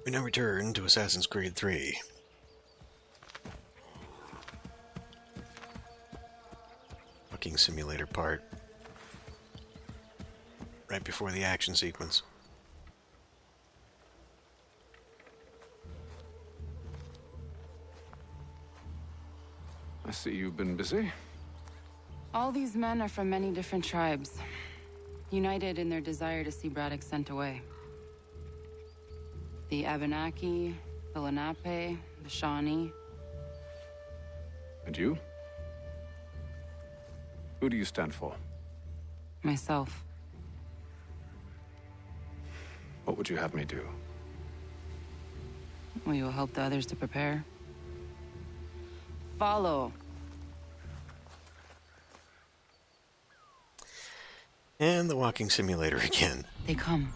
We now return to Assassin's Creed 3. Fucking simulator part. Right before the action sequence. I see you've been busy. All these men are from many different tribes, united in their desire to see Braddock sent away. The Abenaki, the Lenape, the Shawnee. And you? Who do you stand for? Myself. What would you have me do? Will you help the others to prepare? Follow. And the walking simulator again. They come.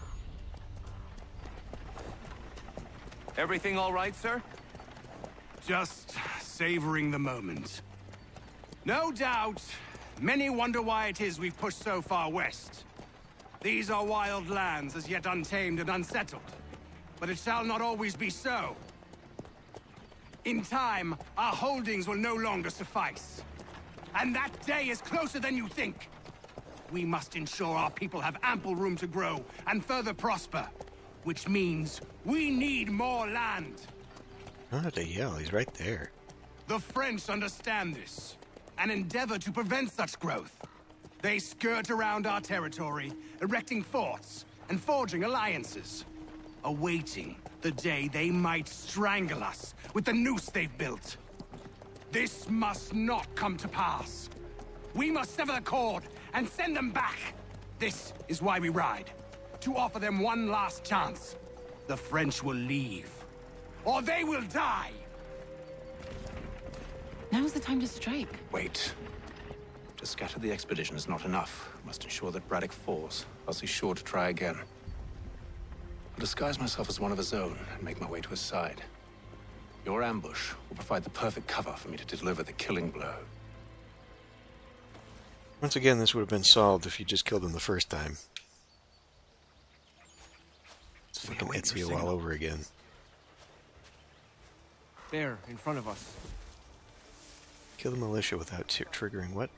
Everything all right, sir? Just savoring the moment. No doubt, many wonder why it is we've pushed so far west. These are wild lands, as yet untamed and unsettled. But it shall not always be so. In time, our holdings will no longer suffice. And that day is closer than you think. We must ensure our people have ample room to grow and further prosper. Which means we need more land. I don't have to yell, he's right there. The French understand this, and endeavor to prevent such growth. They skirt around our territory, erecting forts and forging alliances, awaiting the day they might strangle us with the noose they've built. This must not come to pass. We must sever the cord and send them back. This is why we ride, to offer them one last chance. The French will leave, or they will die. Now's the time to strike. Wait. To scatter the expedition is not enough. We must ensure that Braddock falls, else he's sure to try again. I'll disguise myself as one of his own and make my way to his side. Your ambush will provide the perfect cover for me to deliver the killing blow. Once again, this would have been solved if you just killed him the first time. It's fucking Ezio all over again. There, in front of us. Kill the militia without triggering what?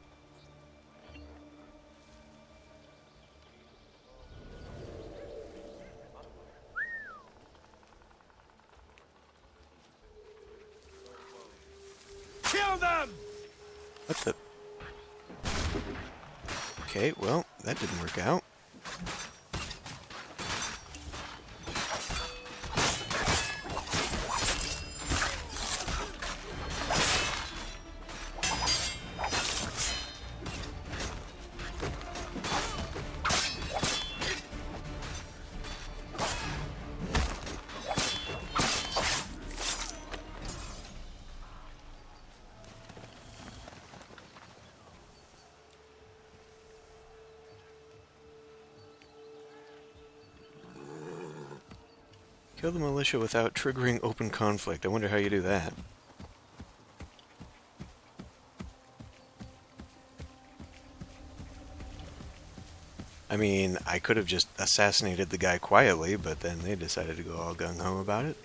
Kill them! What the? Okay, well, that didn't work out. Kill the militia without triggering open conflict. I wonder how you do that. I mean, I could have just assassinated the guy quietly, but then they decided to go all gung-ho about it.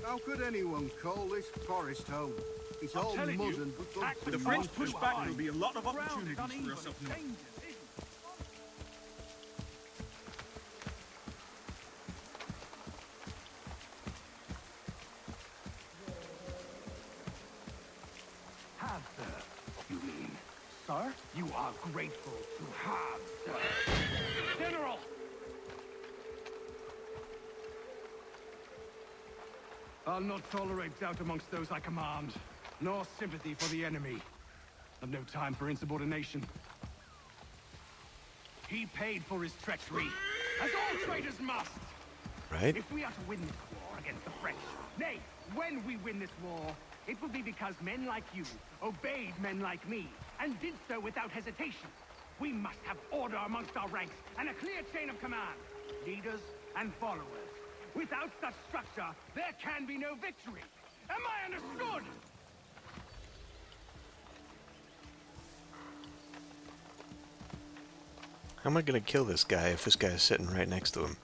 How could anyone call this forest home? It's all mud and... If the French push back, there'll be a lot of opportunities for us up north. Have, sir, you mean? Sir? You are grateful to have, sir. General! I'll not tolerate doubt amongst those I command, nor sympathy for the enemy. I've no time for insubordination. He paid for his treachery, as all traitors must. Right? If we are to win this war against the French, nay, when we win this war, it will be because men like you obeyed men like me, and did so without hesitation. We must have order amongst our ranks, and a clear chain of command, leaders and followers. Without such structure, there can be no victory. Am I understood? How am I gonna kill this guy if this guy is sitting right next to him?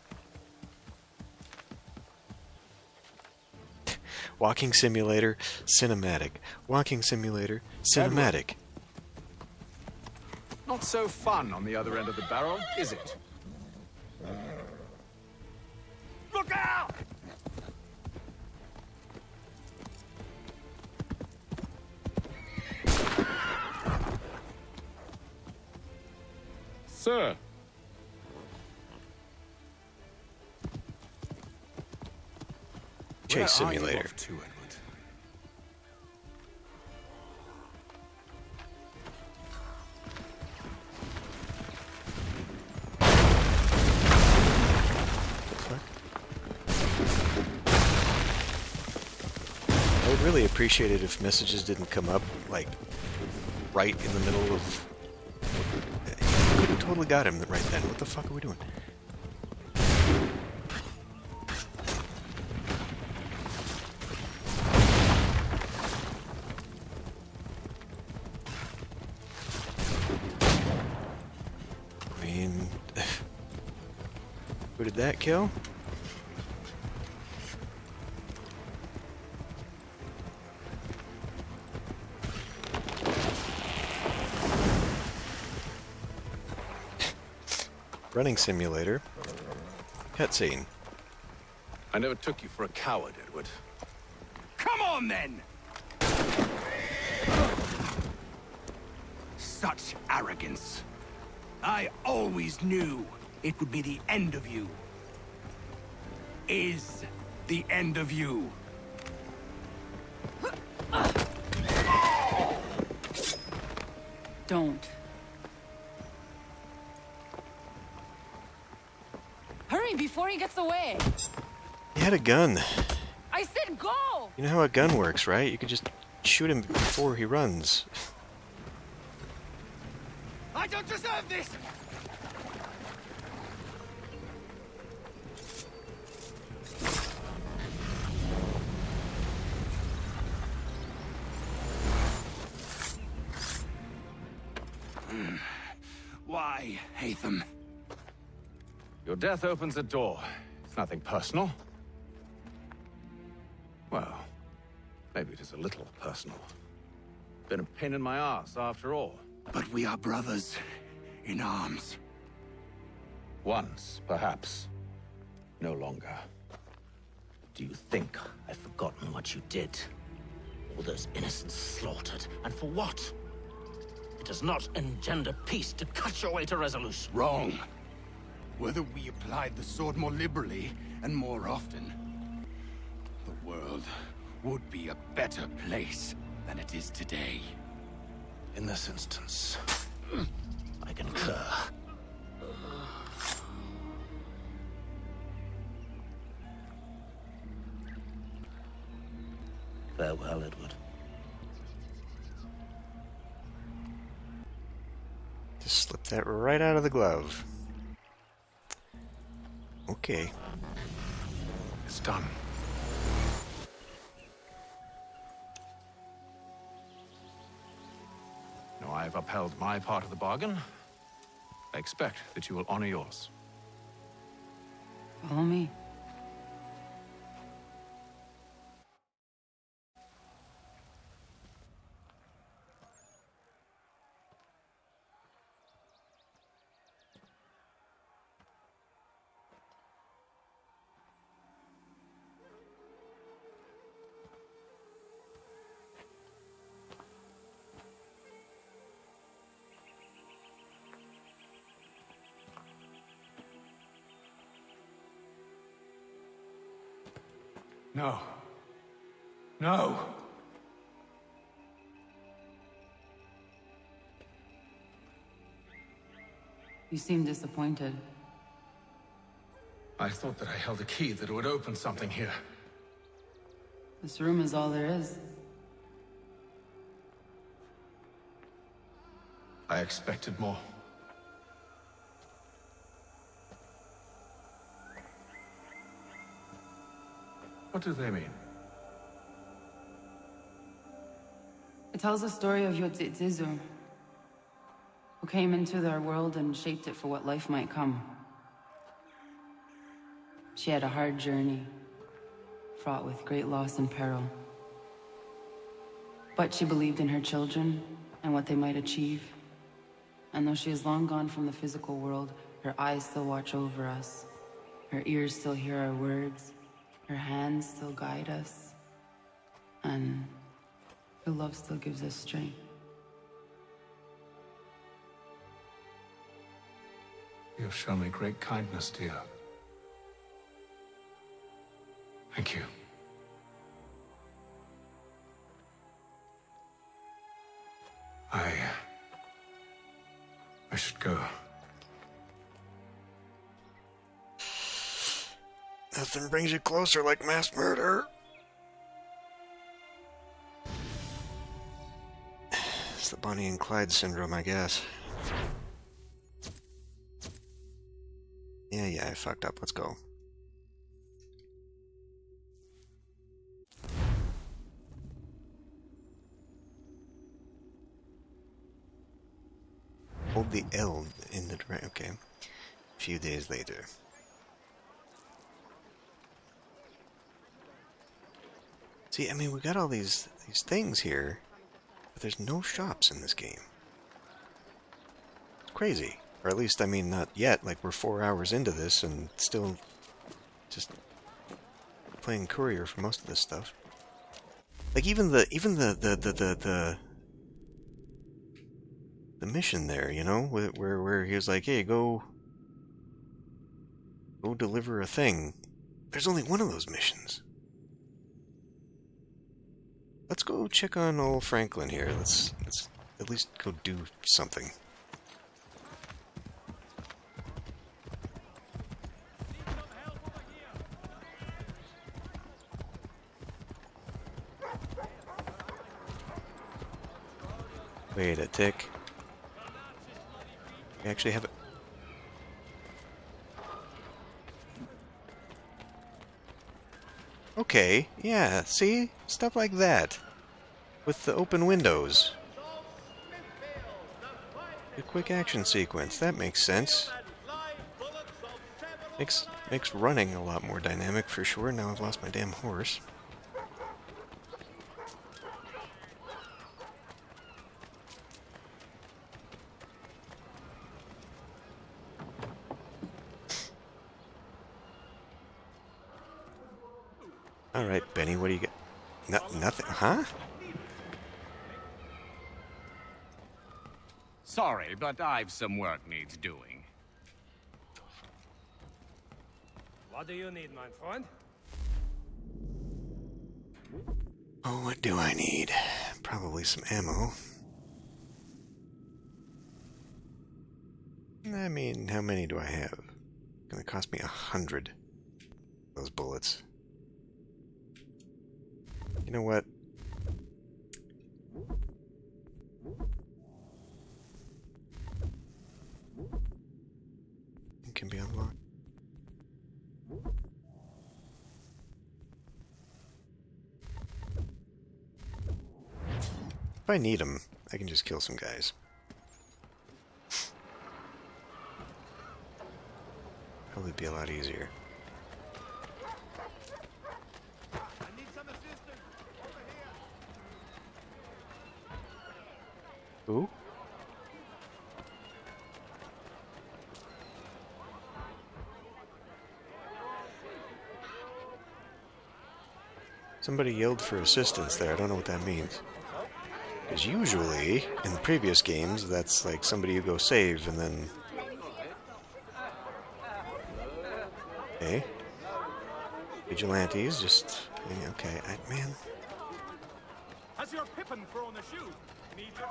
Walking simulator, cinematic. Walking simulator, cinematic. Not so fun on the other end of the barrel, is it? Look out! Sir. Chase simulator. To, Edward? I would really appreciate it if messages didn't come up, like, right in the middle of... I could have totally got him right then. What the fuck are we doing? I mean... Who did that kill? Running simulator. Cutscene. I never took you for a coward, Edward. Come on, then! Such arrogance. I always knew it would be the end of you. Is the end of you. Don't. Hurry before he gets away! He had a gun. I said go! You know how a gun works, right? You can just shoot him before he runs. I don't deserve this! Why, Hatham? Your death opens a door. It's nothing personal. Well, maybe it is a little personal. Been a pain in my ass, after all. But we are brothers in arms. Once, perhaps. No longer. Do you think I've forgotten what you did? All those innocents slaughtered, and for what? It does not engender peace to cut your way to resolution. Wrong. Whether we applied the sword more liberally and more often, the world would be a better place than it is today. In this instance, I concur. Farewell, Edward. Just slip that right out of the glove. Okay. It's done. Now I have upheld my part of the bargain. I expect that you will honor yours. Follow me. No. No! You seem disappointed. I thought that I held a key that would open something here. This room is all there is. I expected more. What do they mean? It tells the story of Yotzitzizu, who came into their world and shaped it for what life might come. She had a hard journey, fraught with great loss and peril. But she believed in her children and what they might achieve. And though she is long gone from the physical world, her eyes still watch over us. Her ears still hear our words. Her hands still guide us. And her love still gives us strength. You've shown me great kindness, dear. Thank you. I should go. Nothing brings you closer like mass murder. It's the Bonnie and Clyde syndrome, I guess. Yeah, I fucked up. Let's go. Hold the L in the direct. Okay. A few days later. See, I mean, we got all these things here, but there's no shops in this game. It's crazy. Or at least, I mean, not yet. Like, we're 4 hours into this and still just playing courier for most of this stuff. Like, even the mission there, you know, where he was like, hey, go deliver a thing. There's only one of those missions. Let's go check on old Franklin here. Let's at least go do something. Wait a tick. We actually have it. Okay, yeah, see? Stuff like that. With the open windows. A quick action sequence, that makes sense. Makes running a lot more dynamic for sure. Now I've lost my damn horse. Alright, Benny, what do you got? Nothing, huh? Sorry, but I've some work needs doing. What do you need, my friend? Oh, what do I need? Probably some ammo. I mean, how many do I have? It's gonna cost me 100. Those bullets. You know what? It can be unlocked. If I need them, I can just kill some guys. Probably be a lot easier. Who? Somebody yelled for assistance there. I don't know what that means. Because usually, in the previous games, that's like somebody you go save and then... Okay. Vigilantes, just... Okay, man... Has your Pippin thrown a shoe? Need your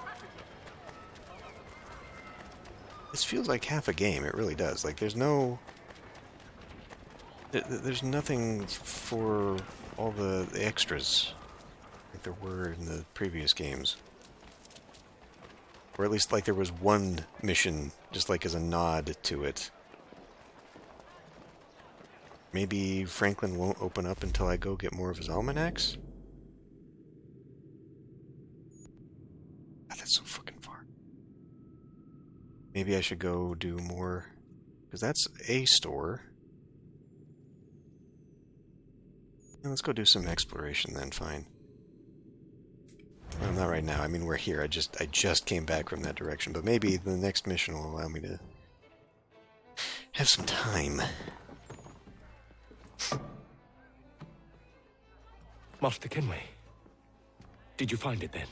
This feels like half a game, it really does. Like, there's no... There's nothing for all the extras like there were in the previous games. Or at least, like, there was one mission, just like as a nod to it. Maybe Franklin won't open up until I go get more of his almanacs? God, that's so fucking far. Maybe I should go do more, because that's a store. Yeah, let's go do some exploration then, fine. Well, not right now. I mean, we're here. I just came back from that direction, but maybe the next mission will allow me to have some time. Master Kenway, did you find it then?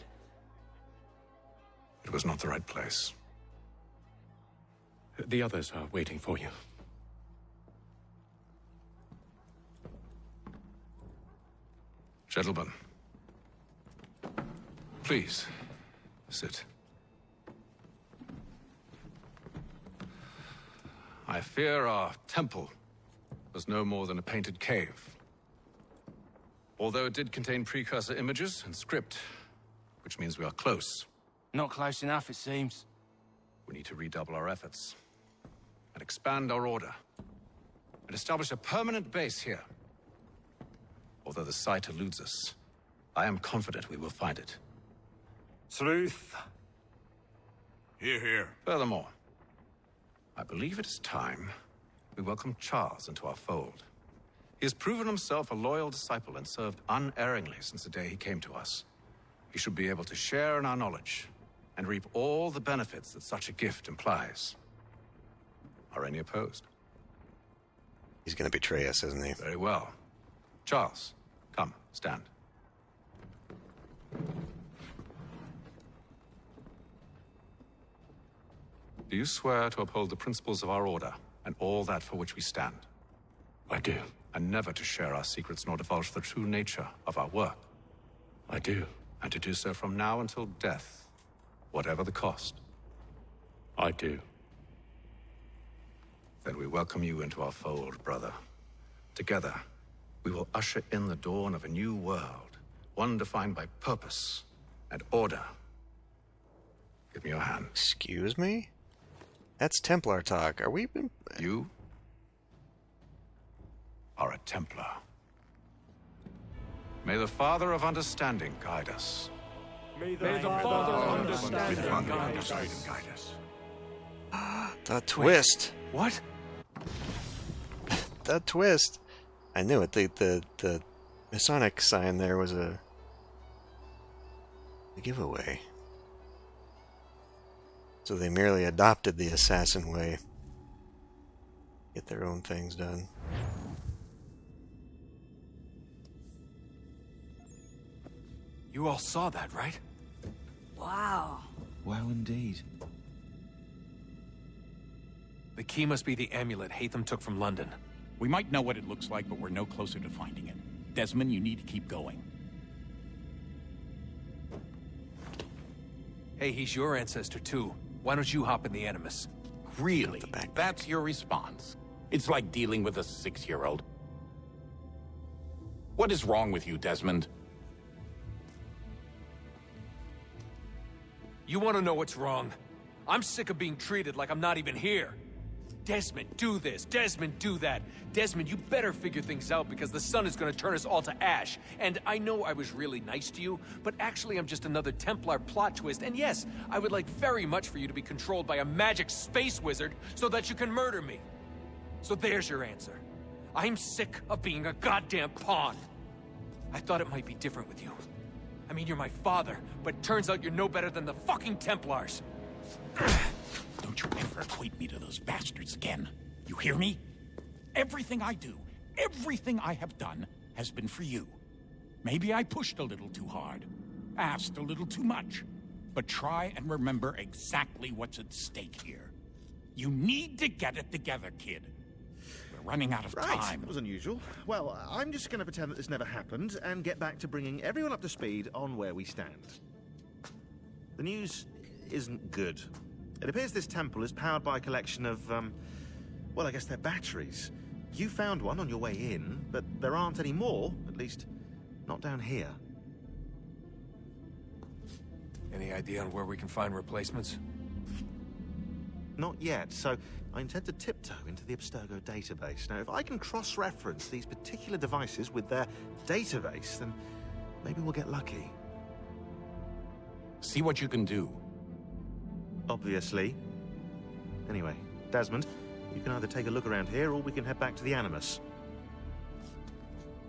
It was not the right place. The others are waiting for you. Gentlemen, please, sit. I fear our temple was no more than a painted cave. Although it did contain precursor images and script, which means we are close. Not close enough, it seems. We need to redouble our efforts and expand our order and establish a permanent base here. Although the site eludes us, I am confident we will find it. Truth. Hear, hear. Furthermore, I believe it is time we welcome Charles into our fold. He has proven himself a loyal disciple and served unerringly since the day he came to us. He should be able to share in our knowledge and reap all the benefits that such a gift implies. Are any opposed? He's going to betray us, isn't he? Very well. Charles, come, stand. Do you swear to uphold the principles of our order and all that for which we stand? I do. And never to share our secrets nor divulge the true nature of our work? I do. And to do so from now until death, whatever the cost? I do. Then we welcome you into our fold, brother. Together, we will usher in the dawn of a new world, one defined by purpose and order. Give me your hand. Excuse me? That's Templar talk. Are we... You are a Templar. May the Father of Understanding guide us. May the Father understand and guide us. The twist. What? The twist. I knew it. The Masonic sign there was a giveaway. So they merely adopted the assassin way. Get their own things done. You all saw that, right? Wow. Well, indeed. The key must be the amulet Hatham took from London. We might know what it looks like, but we're no closer to finding it. Desmond, you need to keep going. Hey, he's your ancestor too. Why don't you hop in the Animus? Really? That's your response? It's like dealing with a 6-year-old. What is wrong with you, Desmond? You want to know what's wrong? I'm sick of being treated like I'm not even here. Desmond, do this. Desmond, do that. Desmond, you better figure things out because the sun is going to turn us all to ash. And I know I was really nice to you, but actually I'm just another Templar plot twist. And yes, I would like very much for you to be controlled by a magic space wizard so that you can murder me. So there's your answer. I'm sick of being a goddamn pawn. I thought it might be different with you. I mean, you're my father, but turns out you're no better than the fucking Templars. Don't you ever equate me to those bastards again. You hear me? Everything I do, everything I have done, has been for you. Maybe I pushed a little too hard, asked a little too much. But try and remember exactly what's at stake here. You need to get it together, kid. We're running out of time. That was unusual. Well, I'm just going to pretend that this never happened and get back to bringing everyone up to speed on where we stand. The news isn't good. It appears this temple is powered by a collection of, well, I guess they're batteries. You found one on your way in, but there aren't any more, at least not down here. Any idea on where we can find replacements? Not yet, so I intend to tiptoe into the Abstergo database. Now, if I can cross-reference these particular devices with their database, then maybe we'll get lucky. See what you can do. Obviously. Anyway, Desmond, you can either take a look around here or we can head back to the Animus.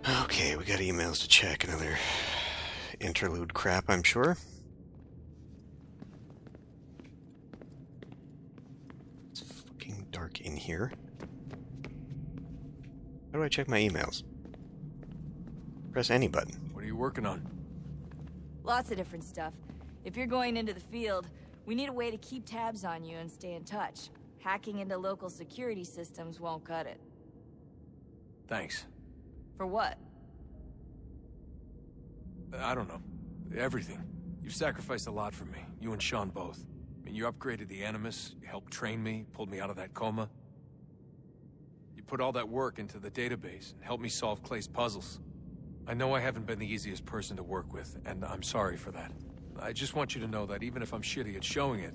Okay, we got emails to check. Another interlude crap, I'm sure. It's fucking dark in here. How do I check my emails? Press any button. What are you working on? Lots of different stuff. If you're going into the field, we need a way to keep tabs on you and stay in touch. Hacking into local security systems won't cut it. Thanks. For what? I don't know. Everything. You've sacrificed a lot for me. You and Sean both. I mean, you upgraded the Animus, you helped train me, pulled me out of that coma. You put all that work into the database and helped me solve Clay's puzzles. I know I haven't been the easiest person to work with, and I'm sorry for that. I just want you to know that even if I'm shitty at showing it,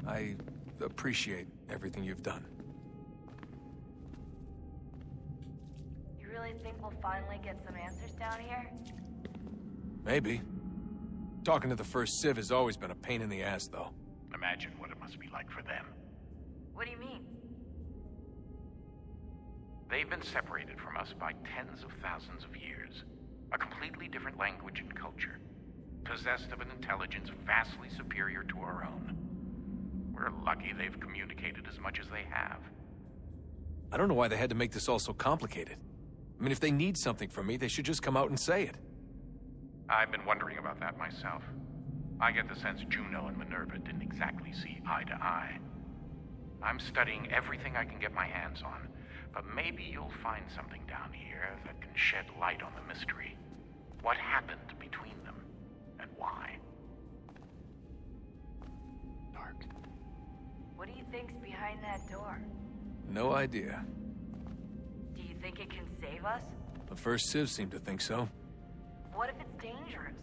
I appreciate everything you've done. You really think we'll finally get some answers down here? Maybe. Talking to the first Civ has always been a pain in the ass, though. Imagine what it must be like for them. What do you mean? They've been separated from us by tens of thousands of years. A completely different language and culture. Possessed of an intelligence vastly superior to our own. We're lucky they've communicated as much as they have. I don't know why they had to make this all so complicated. I mean, if they need something from me, they should just come out and say it. I've been wondering about that myself. I get the sense Juno and Minerva didn't exactly see eye to eye. I'm studying everything I can get my hands on, but maybe you'll find something down here that can shed light on the mystery. What happened between them, and why? Dark. What do you think's behind that door? No idea. Do you think it can save us? The first Civ seemed to think so. What if it's dangerous?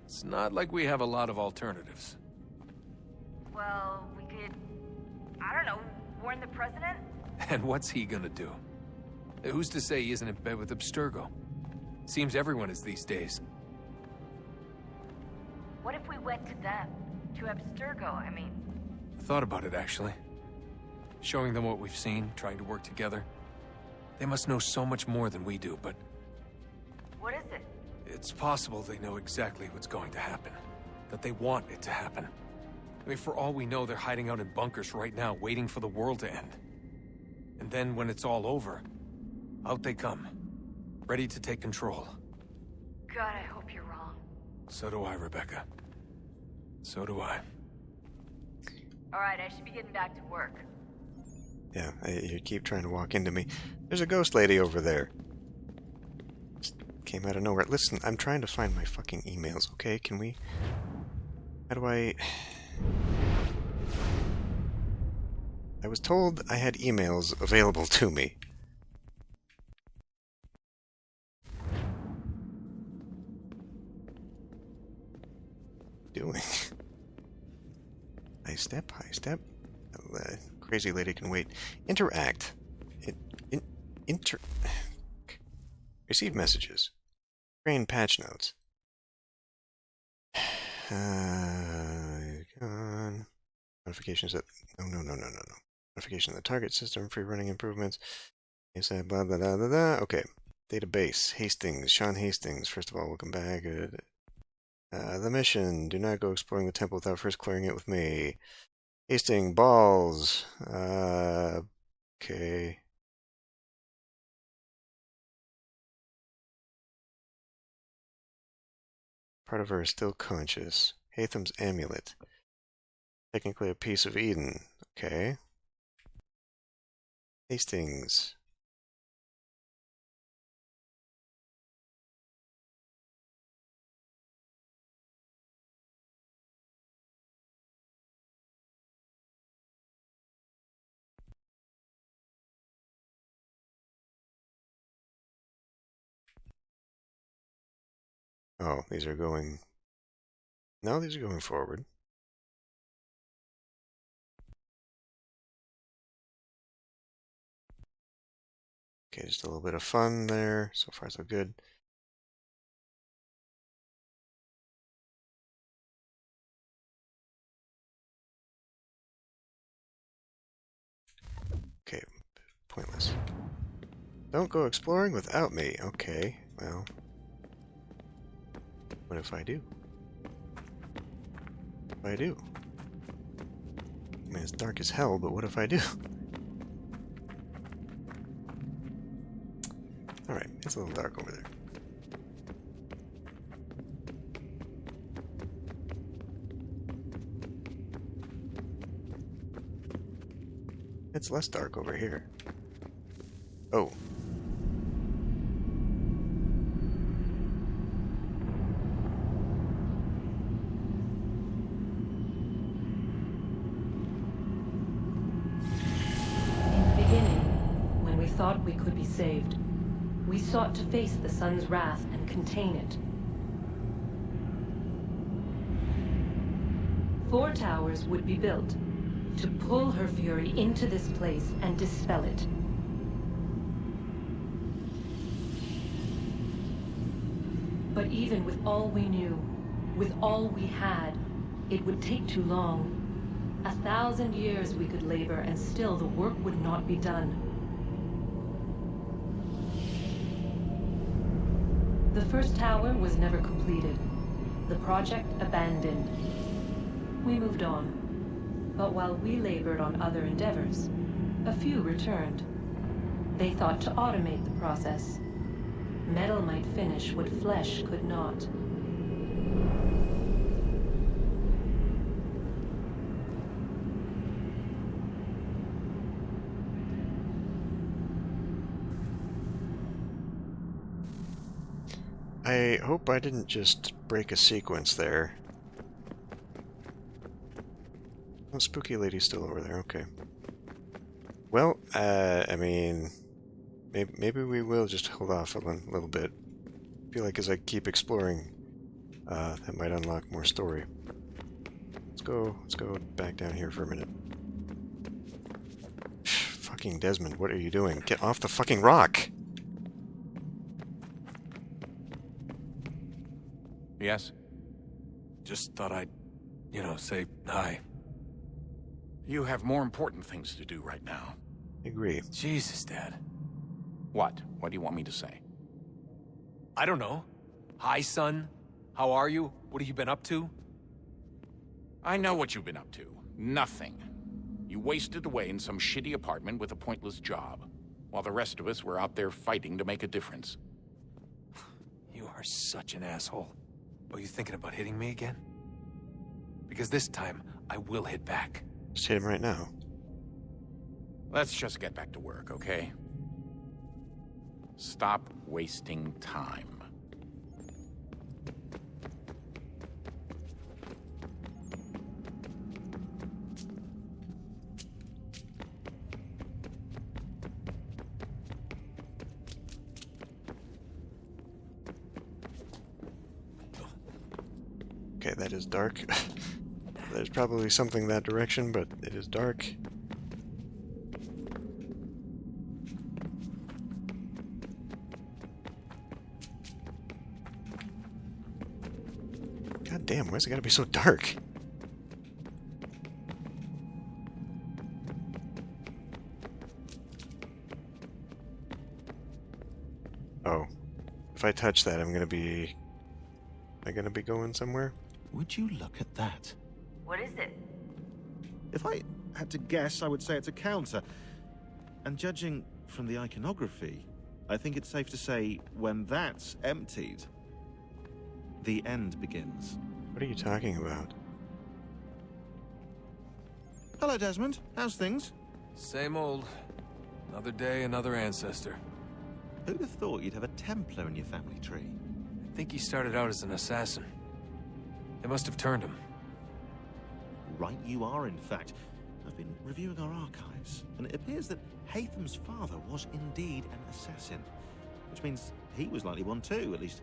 It's not like we have a lot of alternatives. Well, we could... I don't know, warn the president? And what's he gonna do? Who's to say he isn't in bed with Abstergo? Seems everyone is these days. What if we went to them? To Abstergo, I mean. Thought about it, actually. Showing them what we've seen, trying to work together. They must know so much more than we do, but... What is it? It's possible they know exactly what's going to happen. That they want it to happen. I mean, for all we know, they're hiding out in bunkers right now, waiting for the world to end. And then, when it's all over, out they come. Ready to take control. God, I hope you're wrong. So do I, Rebecca. So do I. Alright, I should be getting back to work. Yeah, you keep trying to walk into me. There's a ghost lady over there. Just came out of nowhere. Listen, I'm trying to find my fucking emails, okay? Can we... How do I... I was told I had emails available to me. Doing? High step, high step. Crazy lady can wait. Interact. Receive messages. Train patch notes. Gone. Notifications that... No. Notification of the target system, free running improvements. Blah, blah, blah, blah, blah. Okay. Database. Hastings. Sean Hastings. First of all, welcome back. The mission. Do not go exploring the temple without first clearing it with me. Hastings. Balls. Okay. Part of her is still conscious. Hatham's amulet. Technically a piece of Eden. Okay. Hastings. Oh, these are going... No, these are going forward. Okay, just a little bit of fun there. So far, so good. Okay, pointless. Don't go exploring without me. Okay, Well, what if I do? What if I do? I mean, it's dark as hell, but what if I do? Alright, it's a little dark over there. It's less dark over here. Oh. Thought we could be saved. We sought to face the sun's wrath and contain it. 4 towers would be built to pull her fury into this place and dispel it. But even with all we knew, with all we had, it would take too long. 1,000 years we could labor and still the work would not be done. The first tower was never completed. The project abandoned. We moved on. But while we labored on other endeavors, a few returned. They thought to automate the process. Metal might finish what flesh could not. I hope I didn't just break a sequence there. Oh, spooky lady's still over there, okay. Well, I mean, maybe we will just hold off a little bit. I feel like as I keep exploring, that might unlock more story. Let's go back down here for a minute. Fucking Desmond, what are you doing? Get off the fucking rock! Yes? Just thought I'd, say hi. You have more important things to do right now. Agree. Jesus, Dad. What? What do you want me to say? I don't know. Hi, son. How are you? What have you been up to? I know what you've been up to. Nothing. You wasted away in some shitty apartment with a pointless job, while the rest of us were out there fighting to make a difference. You are such an asshole. Are you thinking about hitting me again? Because this time, I will hit back. Just hit him right now. Let's just get back to work, okay? Stop wasting time. Okay, that is dark. There's probably something that direction, but it is dark. God damn, why's it gotta be so dark? Oh. If I touch that, I'm gonna be... Am I gonna be going somewhere? Would you look at that? What is it? If I had to guess, I would say it's a counter. And judging from the iconography, I think it's safe to say when that's emptied, the end begins. What are you talking about? Hello, Desmond. How's things? Same old. Another day, another ancestor. Who'd have thought you'd have a Templar in your family tree? I think he started out as an assassin. They must have turned him. Right you are, in fact. I've been reviewing our archives, and it appears that Haytham's father was indeed an assassin. Which means he was likely one too, at least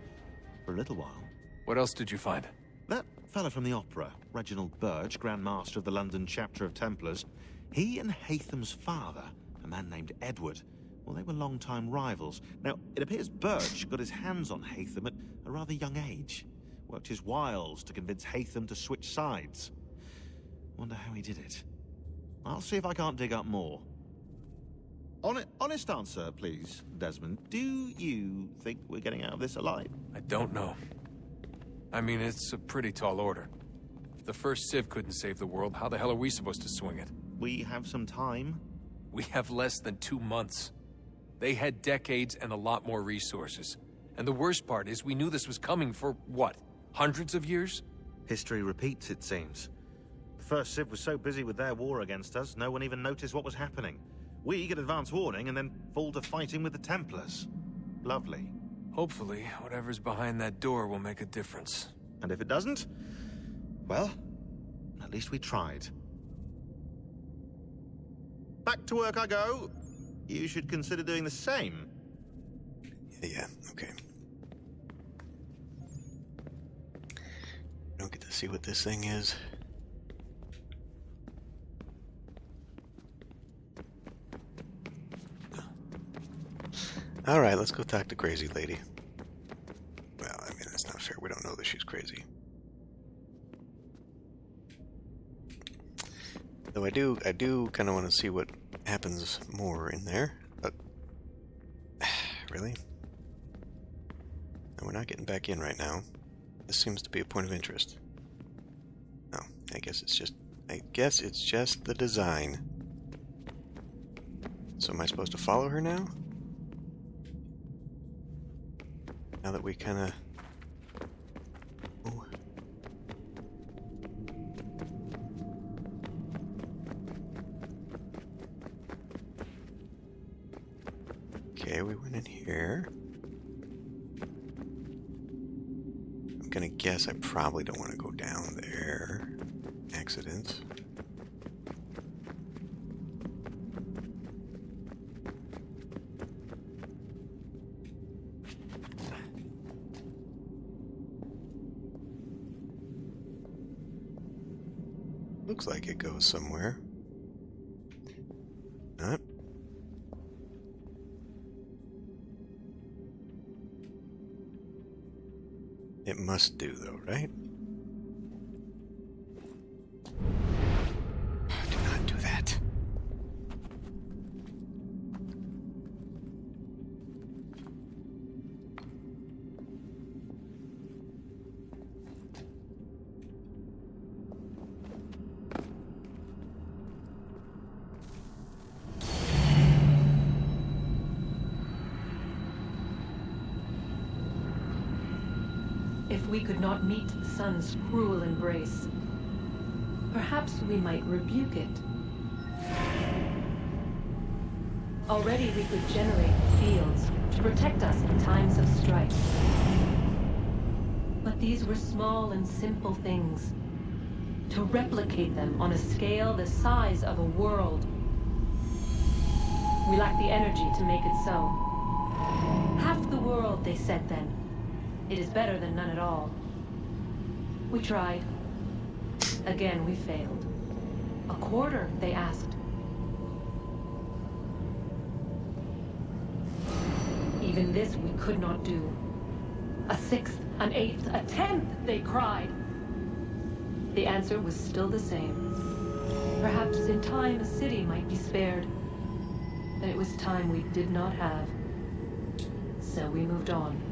for a little while. What else did you find? That fella from the opera, Reginald Burge, Grand Master of the London chapter of Templars, he and Haytham's father, a man named Edward, well, they were long-time rivals. Now, it appears Burge got his hands on Haytham at a rather young age. Worked his wiles to convince Haytham to switch sides. Wonder how he did it. I'll see if I can't dig up more. Honest answer, please, Desmond. Do you think we're getting out of this alive? I don't know. I mean, it's a pretty tall order. If the first Civ couldn't save the world, how the hell are we supposed to swing it? We have some time. We have less than 2 months. They had decades and a lot more resources. And the worst part is we knew this was coming for, what, hundreds of years? History repeats, it seems. The first Civ was so busy with their war against us, no one even noticed what was happening. We get advance warning and then fall to fighting with the Templars. Lovely. Hopefully, whatever's behind that door will make a difference. And if it doesn't, well, at least we tried. Back to work I go. You should consider doing the same. Yeah, okay. Don't get to see what this thing is. Alright, let's go talk to Crazy Lady. Well, I mean, that's not fair. We don't know that she's crazy. Though I do kind of want to see what happens more in there. But, really? No, we're not getting back in right now. This seems to be a point of interest. No, I guess it's just the design. So am I supposed to follow her now? Now that we kind of... Okay, we went in here. I'm gonna guess I probably don't want to go down there. Accidents. Looks like it goes somewhere. Not. It must do, though, right? Do not do that. If we could not meet the sun's cruel embrace, perhaps we might rebuke it. Already we could generate fields to protect us in times of strife. But these were small and simple things. To replicate them on a scale the size of a world, we lack the energy to make it so. Half the world, they said then. It is better than none at all. We tried. Again, we failed. A quarter, they asked. Even this we could not do. A sixth, an eighth, a tenth, they cried. The answer was still the same. Perhaps in time a city might be spared. But it was time we did not have. So we moved on.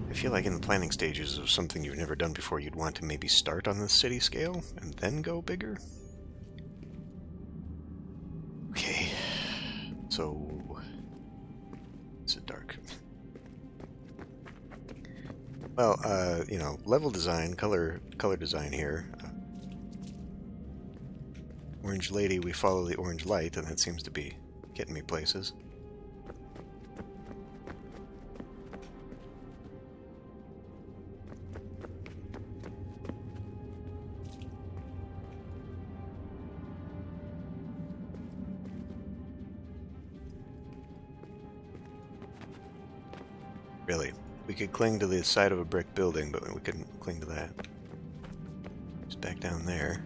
I feel like in the planning stages of something you've never done before, you'd want to maybe start on the city scale and then go bigger. Okay, so is it dark? Well, you know, level design, color design here. Orange lady, we follow the orange light, and that seems to be getting me places. Really. We could cling to the side of a brick building, but we couldn't cling to that. Just back down there.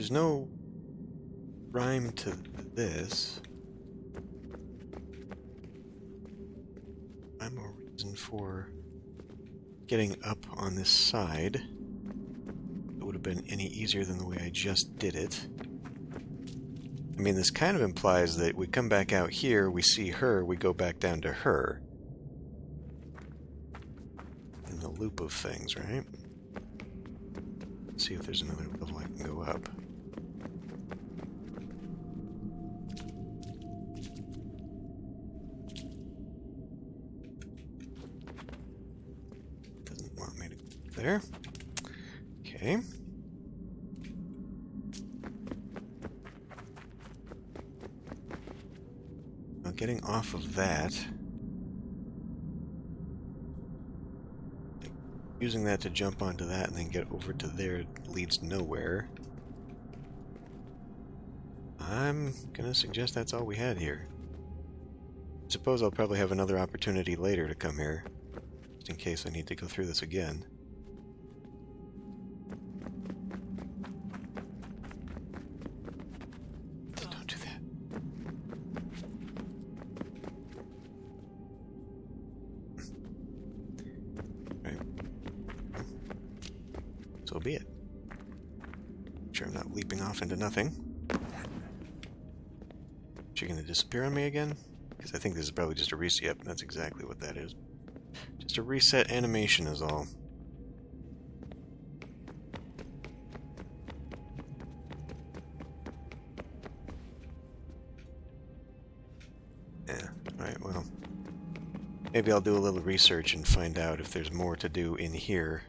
There's no rhyme to this. I'm a reason for getting up on this side. It would have been any easier than the way I just did it. I mean, this kind of implies that we come back out here, we see her, we go back down to her. In the loop of things, right? Let's see if there's another level I can go up. Doesn't want me to go there. Okay. Now getting off of that, using that to jump onto that and then get over to there leads nowhere. I'm gonna suggest that's all we had here. I suppose I'll probably have another opportunity later to come here, just in case I need to go through this again. Don't do that. Right. So be it. Sure I'm not leaping off into nothing. Is she gonna disappear on me again? Because I think this is probably just a reset. Yep, that's exactly what that is. Just a reset animation is all. Yeah, alright, well. Maybe I'll do a little research and find out if there's more to do in here.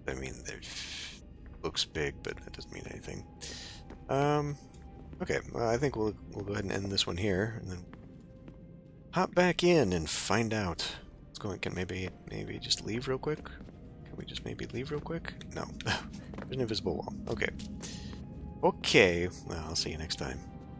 I mean, it looks big, but that doesn't mean anything. Okay, well, I think we'll go ahead and end this one here, and then hop back in and find out what's going. Can maybe just leave real quick? Can we just maybe leave real quick? No, there's an invisible wall. Okay, well, I'll see you next time.